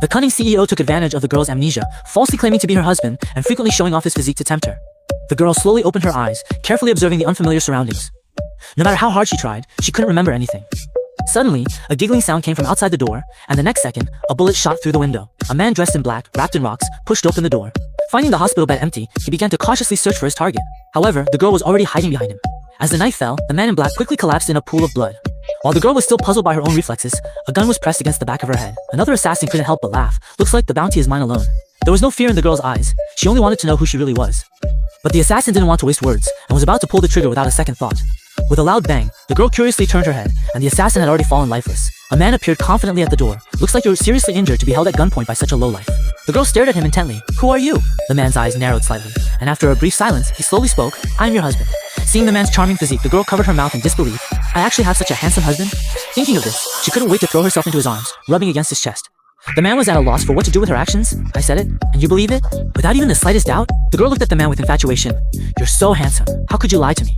The cunning CEO took advantage of the girl's amnesia, falsely claiming to be her husband and frequently showing off his physique to tempt her. The girl slowly opened her eyes, carefully observing the unfamiliar surroundings. No matter how hard she tried, she couldn't remember anything. Suddenly, a giggling sound came from outside the door, and the next second, a bullet shot through the window. A man dressed in black, wrapped in rocks, pushed open the door. Finding the hospital bed empty, he began to cautiously search for his target. However, the girl was already hiding behind him. As the knife fell, the man in black quickly collapsed in a pool of blood. While the girl was still puzzled by her own reflexes, a gun was pressed against the back of her head. Another assassin couldn't help but laugh. Looks like the bounty is mine alone. There was no fear in the girl's eyes. She only wanted to know who she really was. But the assassin didn't want to waste words, and was about to pull the trigger without a second thought. With a loud bang, the girl curiously turned her head, and the assassin had already fallen lifeless. A man appeared confidently at the door. Looks like you're seriously injured to be held at gunpoint by such a lowlife. The girl stared at him intently. Who are you? The man's eyes narrowed slightly, and after a brief silence, he slowly spoke. I'm your husband. Seeing the man's charming physique, the girl covered her mouth in disbelief. I actually have such a handsome husband? Thinking of this, she couldn't wait to throw herself into his arms, rubbing against his chest. The man was at a loss for what to do with her actions. I said it, and you believe it? Without even the slightest doubt? The girl looked at the man with infatuation. You're so handsome. How could you lie to me?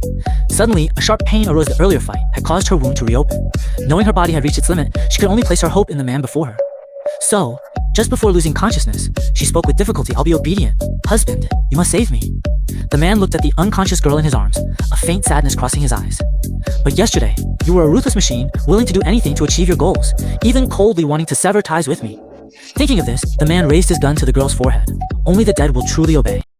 Suddenly, a sharp pain arose. The earlier fight had caused her wound to reopen. Knowing her body had reached its limit, she could only place her hope in the man before her. So, just before losing consciousness, she spoke with difficulty. I'll be obedient. Husband, you must save me. The man looked at the unconscious girl in his arms, a faint sadness crossing his eyes. But yesterday, you were a ruthless machine, willing to do anything to achieve your goals, even coldly wanting to sever ties with me. Thinking of this, the man raised his gun to the girl's forehead. Only the dead will truly obey.